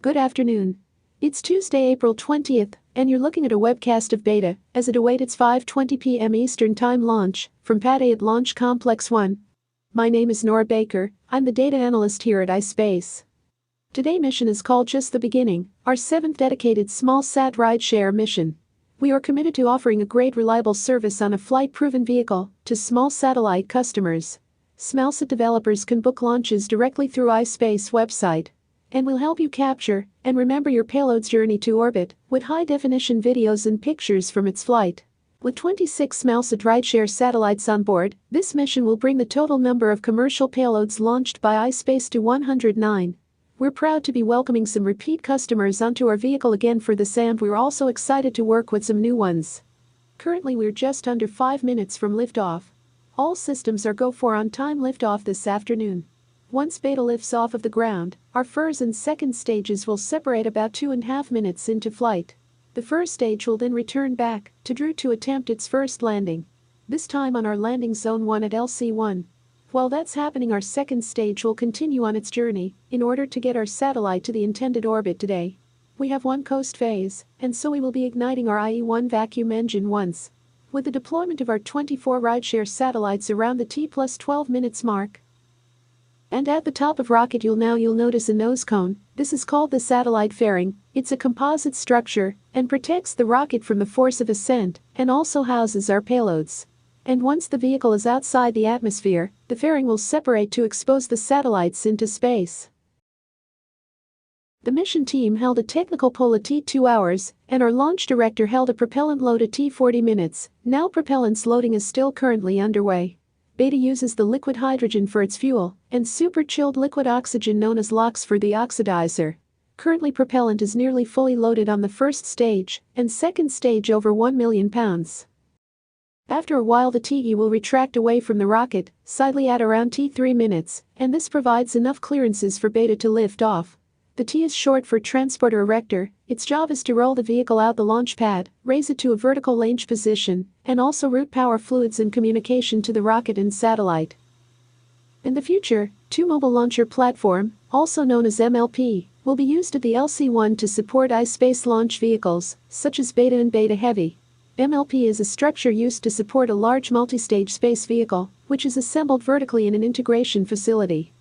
Good afternoon. It's Tuesday, April 20th, and you're looking at a webcast of Beta as it awaits its 5:20 p.m. Eastern Time launch from Pad A at Launch Complex 1. My name is Nora Baker, I'm the data analyst here at iSpace. Today's mission is called Just the Beginning, our 7th dedicated small-sat rideshare mission. We are committed to offering a great reliable service on a flight-proven vehicle to small satellite customers. Smallsat developers can book launches directly through iSpace website. And we'll help you capture and remember your payload's journey to orbit with high-definition videos and pictures from its flight. With 26 Smallsat rideshare satellites on board, this mission will bring the total number of commercial payloads launched by iSpace to 109. We're proud to be welcoming some repeat customers onto our vehicle again for this, and we're also excited to work with some new ones. Currently we're just under 5 minutes from liftoff. All systems are go for on-time liftoff this afternoon. Once Beta lifts off of the ground, our first and second stages will separate about 2.5 minutes into flight. The first stage will then return back to Droon to attempt its first landing, this time on our landing zone 1 at LC1. While that's happening, our second stage will continue on its journey in order to get our satellite to the intended orbit today. We have one coast phase, and so we will be igniting our IE-1 vacuum engine once. With the deployment of our 24 rideshare satellites around the T+12 minutes mark. And at the top of rocket you'll notice a nose cone. This is called the satellite fairing. It's a composite structure and protects the rocket from the force of ascent and also houses our payloads. And once the vehicle is outside the atmosphere, the fairing will separate to expose the satellites into space. The mission team held a technical poll at T2 hours, and our launch director held a propellant load at T40 minutes. Now propellant's loading is still currently underway. Beta uses the liquid hydrogen for its fuel and super-chilled liquid oxygen known as LOX for the oxidizer. Currently propellant is nearly fully loaded on the first stage and second stage over 1 million pounds. After a while the TE will retract away from the rocket, sidely at around T3 minutes, and this provides enough clearances for Beta to lift off. The T is short for transporter erector. Its job is to roll the vehicle out the launch pad, raise it to a vertical launch position, and also route power fluids and communication to the rocket and satellite. In the future, 2 Mobile Launcher Platform, also known as MLP, will be used at the LC-1 to support iSpace launch vehicles, such as Beta and Beta Heavy. MLP is a structure used to support a large multi-stage space vehicle, which is assembled vertically in an integration facility.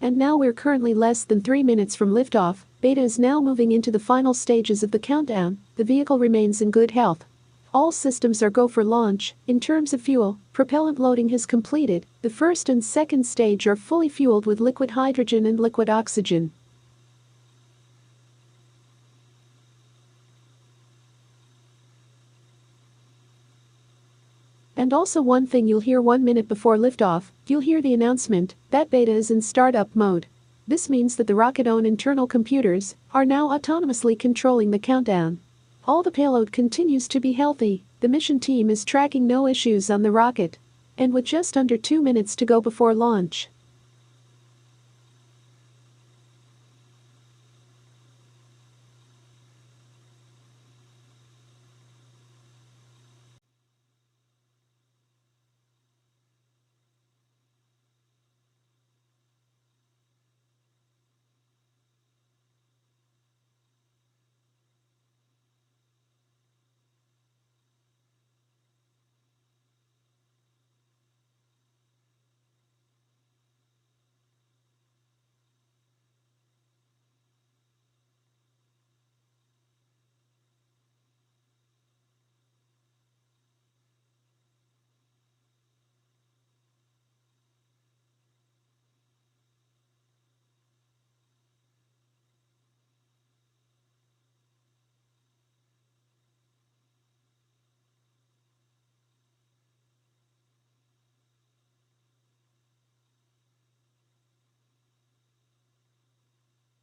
And now we're currently less than 3 minutes from liftoff. Beta is now moving into the final stages of the countdown. The vehicle remains in good health. All systems are go for launch. In terms of fuel, propellant loading has completed. The first and second stage are fully fueled with liquid hydrogen and liquid oxygen. And also one thing you'll hear 1 minute before liftoff, you'll hear the announcement that Beta is in startup mode. This means that the rocket-owned internal computers are now autonomously controlling the countdown. All the payload continues to be healthy, the mission team is tracking no issues on the rocket. And with just under 2 minutes to go before launch.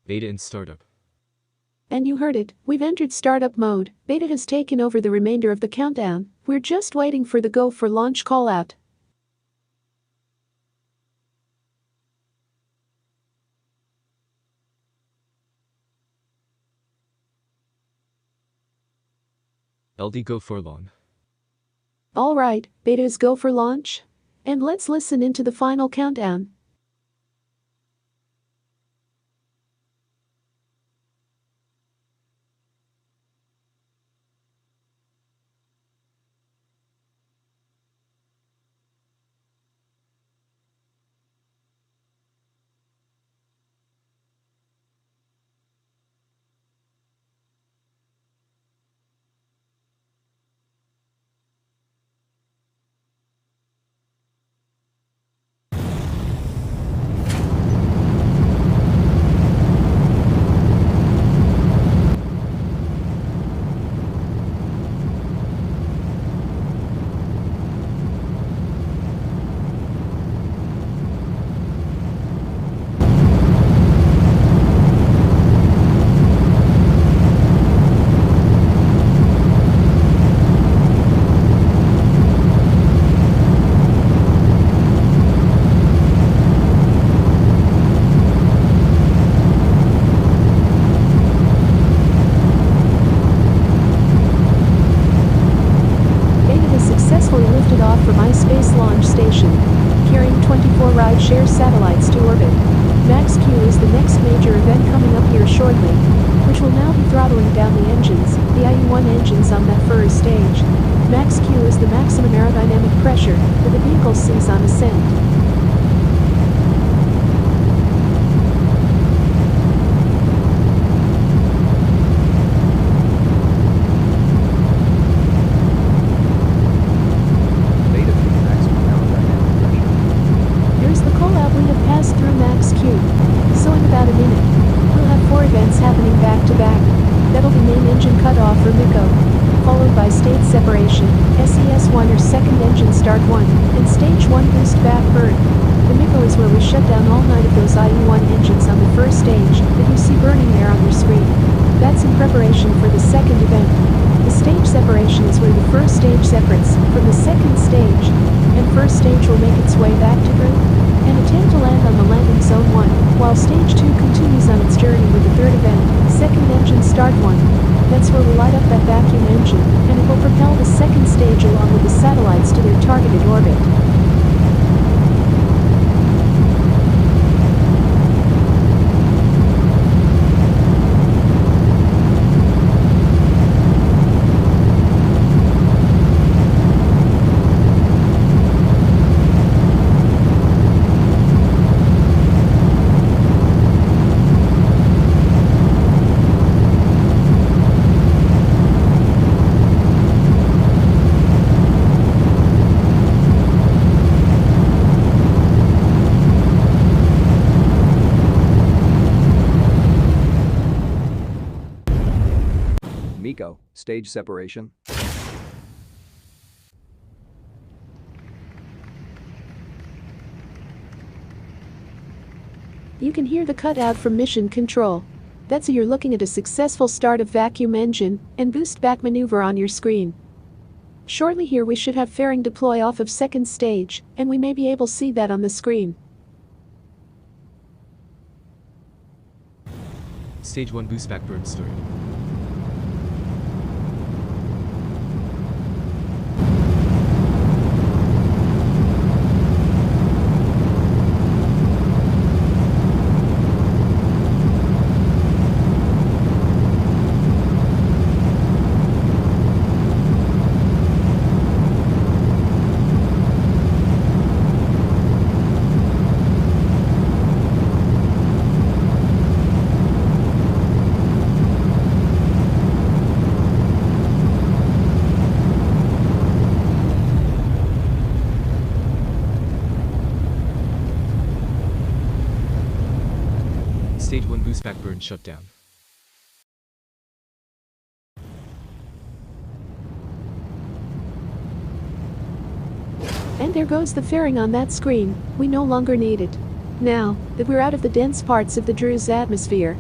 Beta in startup. And you heard it, we've entered startup mode. Beta has taken over the remainder of the countdown. We're just waiting for the go for launch call out. LD go for launch. Alright, Beta is go for launch. And let's listen into the final countdown. from iSpace launch station, carrying 24 rideshare satellites to orbit. Max-Q is the next major event coming up here shortly, which will now be throttling down the engines, the IE-1 engines on that first stage. Max-Q is the maximum aerodynamic pressure that the vehicle sees on ascent. So in about a minute, we'll have 4 events happening back to back. That'll be main engine cutoff or MECO, followed by stage separation, SES1 or second engine start 1, and stage 1 boost back burn. The MECO is where we shut down all 9 of those IE1 engines on the first stage that you see burning there on your screen. That's in preparation for the second event. The stage separation is where the first stage separates from the second stage, and first stage will make its way back to Droon and attempt to land on the landing zone 1, while stage 2 continues on its journey with the third event, second engine start 1. That's where we'll light up that vacuum engine, and it will propel the second stage along with the satellites to their targeted orbit. MECO, stage separation. You can hear the cutout from mission control. That's you're looking at a successful start of vacuum engine and boost back maneuver on your screen. Shortly here we should have fairing deploy off of second stage, and we may be able to see that on the screen. Stage 1 boost back burn start. Stage 1 boost back burn shut down. And there goes the fairing on that screen. We no longer need it. Now that we're out of the dense parts of the Droo's atmosphere,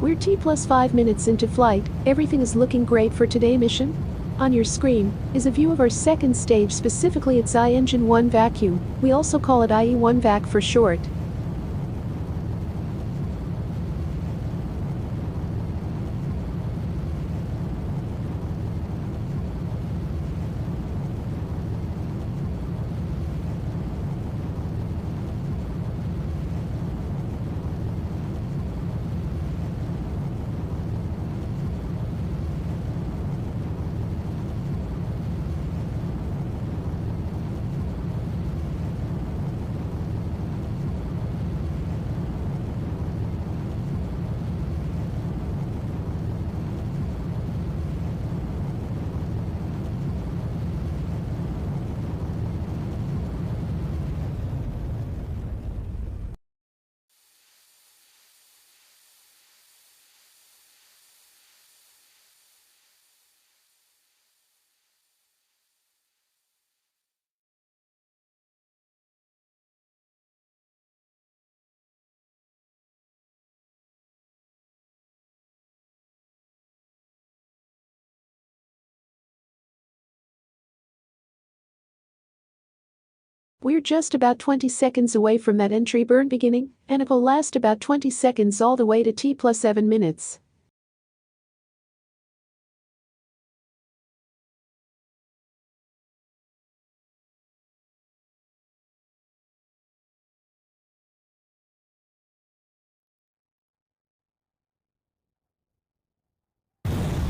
we're T+5 minutes into flight. Everything is looking great for today's mission. On your screen is a view of our second stage, specifically its I-Engine 1 vacuum. We also call it IE1 vac for short. We're just about 20 seconds away from that entry burn beginning, and it will last about 20 seconds all the way to T+7 minutes.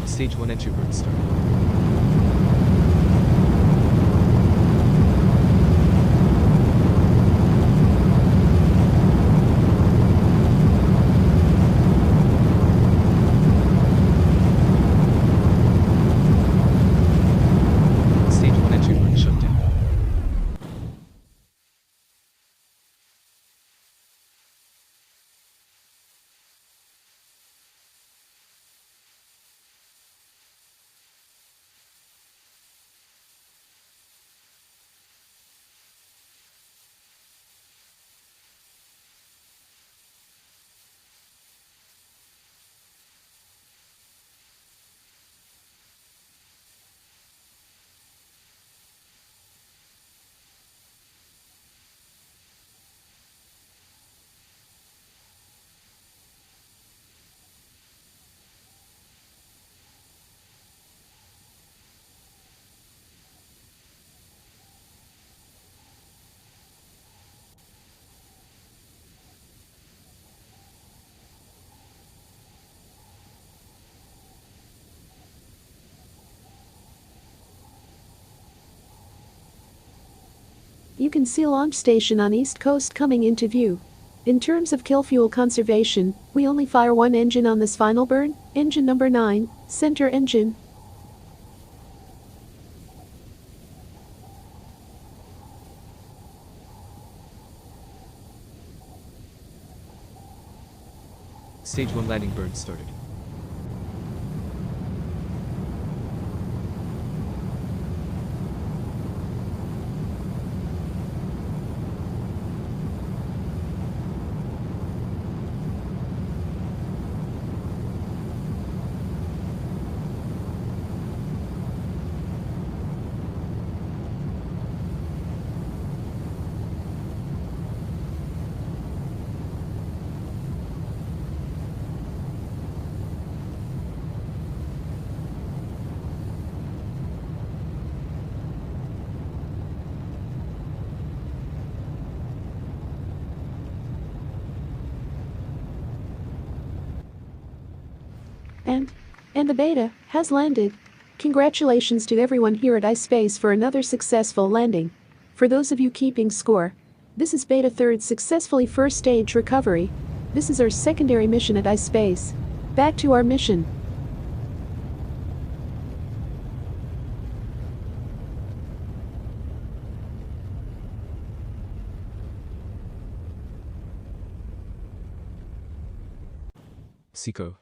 Stage 1 entry burn started. Stage 1 entry burn shut down. You can see launch station on East Coast coming into view. In terms of kill fuel conservation, we only fire one engine on this final burn, engine number 9, center engine. Stage 1 landing burn started. And the beta has landed. Congratulations to everyone here at iSpace for another successful landing. For those of you keeping score, this is beta 3rd successfully first stage recovery. This is our secondary mission at iSpace. Back to our mission. Seco.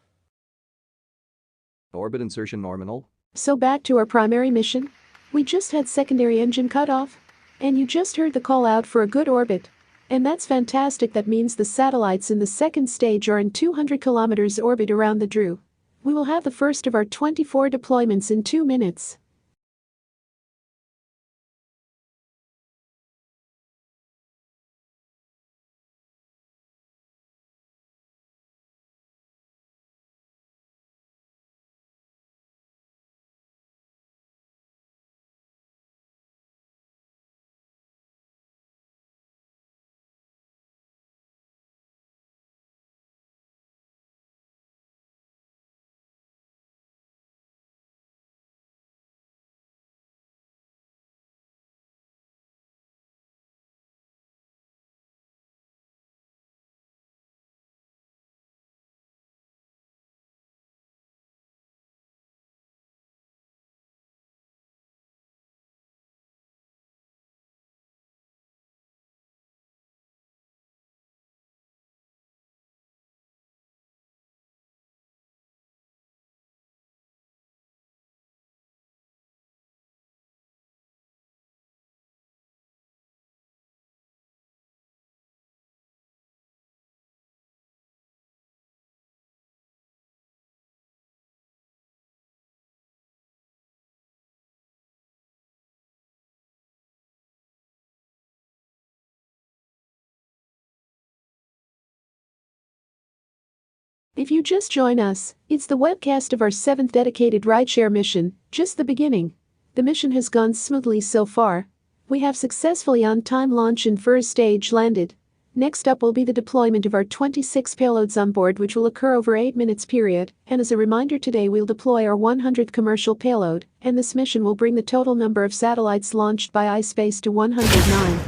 Orbit insertion nominal. So back to our primary mission. We just had secondary engine cut off. And you just heard the call out for a good orbit. And that's fantastic. That means the satellites in the second stage are in 200 kilometers orbit around the Drew. We will have the first of our 24 deployments in 2 minutes. If you just join us, it's the webcast of our 7th dedicated rideshare mission, just the beginning. The mission has gone smoothly so far. We have successfully on-time launch and first stage landed. Next up will be the deployment of our 26 payloads on board, which will occur over 8 minutes period, and as a reminder, today we'll deploy our 100th commercial payload, and this mission will bring the total number of satellites launched by iSpace to 109.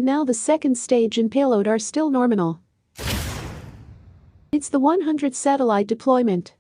Now the second stage and payload are still nominal. It's the 100th satellite deployment.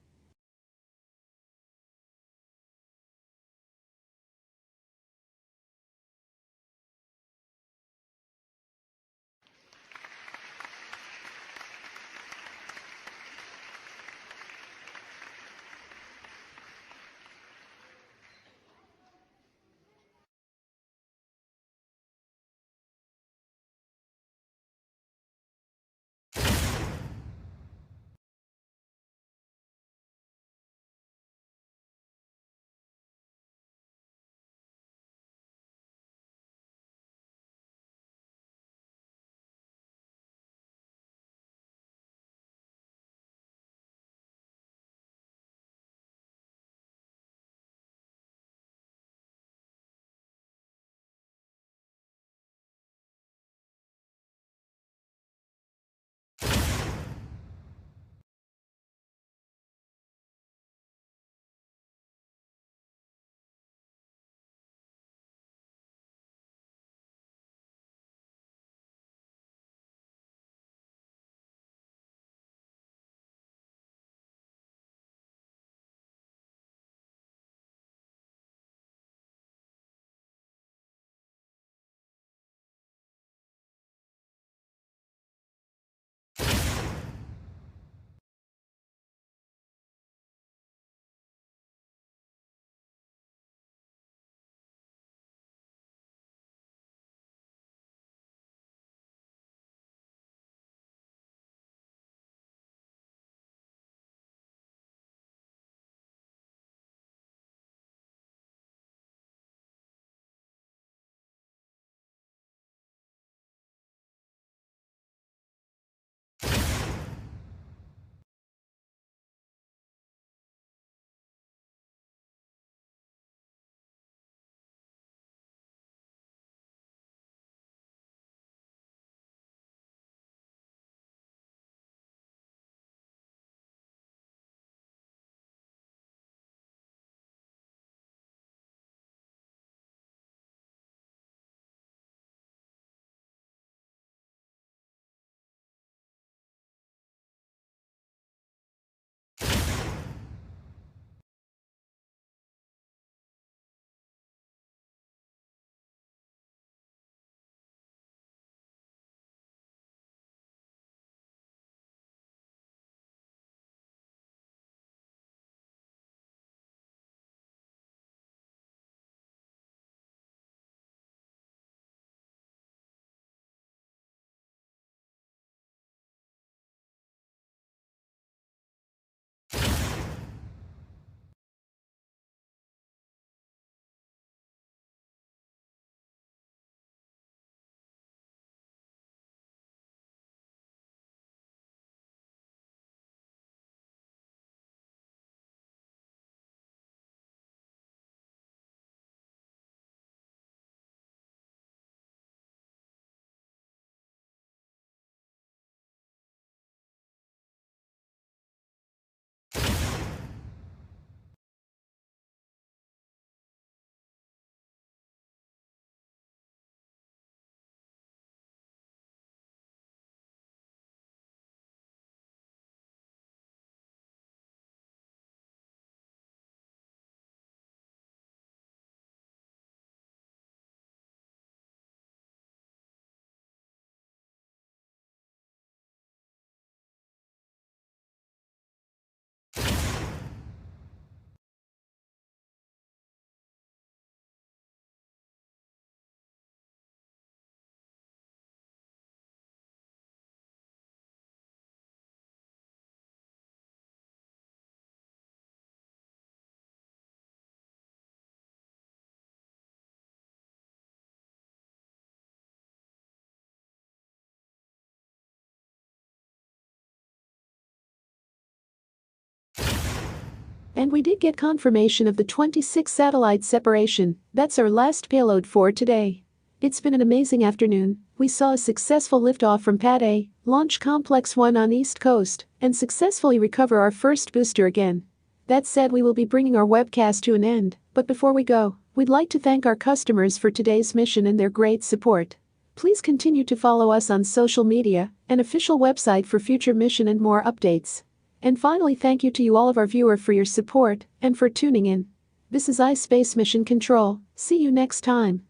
And we did get confirmation of the 26 satellite separation. That's our last payload for today. It's been an amazing afternoon. We saw a successful liftoff from Pad A, Launch Complex 1 on East Coast, and successfully recover our first booster again. That said, we will be bringing our webcast to an end, but before we go, we'd like to thank our customers for today's mission and their great support. Please continue to follow us on social media and official website for future mission and more updates. And finally, thank you to you all of our viewers for your support and for tuning in. This is iSpace Mission Control. See you next time.